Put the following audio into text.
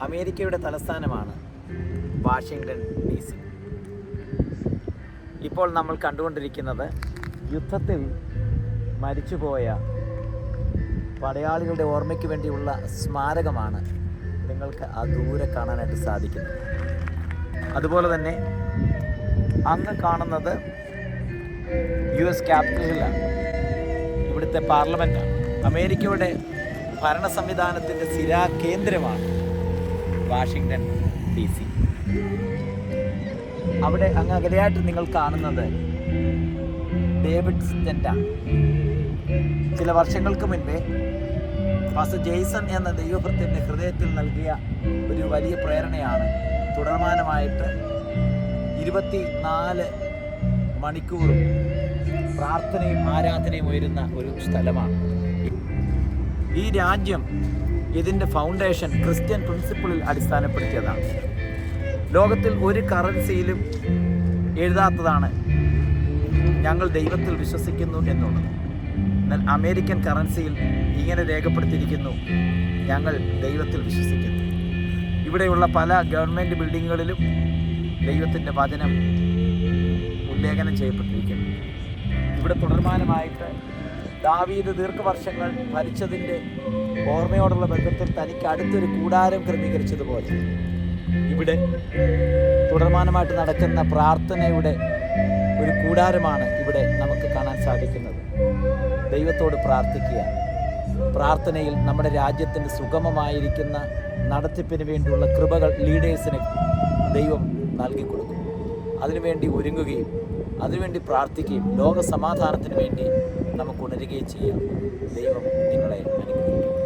അമേരിക്കയുടെ തലസ്ഥാനമാണ് Washington DC. ഇപ്പോൾ നമ്മൾ കണ്ടുകൊണ്ടിരിക്കുന്നത് യുദ്ധത്തിൽ മരിച്ചുപോയ പടയാളികളുടെ ഓർമ്മയ്ക്ക് വേണ്ടിയുള്ള സ്മാരകമാണ്. നിങ്ങൾക്ക് ആ ദൂരെ കാണാനായിട്ട് സാധിക്കുന്നത്. അതുപോലെ തന്നെ അങ്ങ് കാണുന്നത് US ക്യാപിറ്റലിലാണ്. ഇവിടുത്തെ പാർലമെൻറ്റാണ്. അമേരിക്കയുടെ ഭരണ സംവിധാനത്തിൻ്റെ സ്ഥിരാകേന്ദ്രമാണ് വാഷിങ്ടൺ DC. അവിടെ അങ്ങ് അകലെയായിട്ട് നിങ്ങൾ കാണുന്നത് ഡേവിഡ് സ്റ്റെൻ്റാണ്. ചില വർഷങ്ങൾക്ക് മുൻപേ പാസ്റ്റർ ജെയ്സൺ എന്ന ദൈവഭൃത്യൻ്റെ ഹൃദയത്തിൽ നൽകിയ ഒരു വലിയ പ്രേരണയാണ് തുടർമാനമായിട്ട് 24 മണിക്കൂറും പ്രാർത്ഥനയും ആരാധനയും ഉയരുന്ന ഒരു സ്ഥലമാണ്. ഈ രാജ്യം ഇതിൻ്റെ ഫൗണ്ടേഷൻ ക്രിസ്ത്യൻ പ്രിൻസിപ്പിളിൽ അടിസ്ഥാനപ്പെടുത്തിയതാണ്. ലോകത്തിൽ ഒരു കറൻസിയിലും എഴുതാത്തതാണ് ഞങ്ങൾ ദൈവത്തിൽ വിശ്വസിക്കുന്നു എന്നുള്ളത്. എന്നാൽ അമേരിക്കൻ കറൻസിയിൽ ഇങ്ങനെ രേഖപ്പെടുത്തിയിരിക്കുന്നു, ഞങ്ങൾ ദൈവത്തിൽ വിശ്വസിക്കുന്നു. ഇവിടെയുള്ള പല ഗവൺമെൻറ് ബിൽഡിങ്ങുകളിലും ദൈവത്തിൻ്റെ വചനം ഉല്ലേഖനം ചെയ്യപ്പെട്ടിരിക്കുന്നു. ഇവിടെ തുടർമാനമായിട്ട് ദാവീദ് ദീർഘവർഷങ്ങൾ ഭരിച്ചതിൻ്റെ ഓർമ്മയോടുള്ള ബന്ധത്തിൽ തനിക്ക് അടുത്തൊരു കൂടാരം ക്രമീകരിച്ചതുപോലെ ഇവിടെ തുടർമാനമായിട്ട് നടക്കുന്ന പ്രാർത്ഥനയുടെ ഒരു കൂടാരമാണ് ഇവിടെ നമുക്ക് കാണാൻ സാധിക്കുന്നത്. ദൈവത്തോട് പ്രാർത്ഥിക്കുക. പ്രാർത്ഥനയിൽ നമ്മുടെ രാജ്യത്തിൻ്റെ സുഗമമായിരിക്കുന്ന നടത്തിപ്പിന് വേണ്ടിയുള്ള കൃപകൾ ലീഡേഴ്സിന് ദൈവം നൽകിക്കൊടുക്കും. അതിനുവേണ്ടി ഒരുങ്ങുകയും അതിനുവേണ്ടി പ്രാർത്ഥിക്കുകയും ലോക സമാധാനത്തിന് വേണ്ടി നമുക്ക് ഉണരുകയും ചെയ്യാം. ദൈവം നിങ്ങളെ അനുഗ്രഹിക്കും.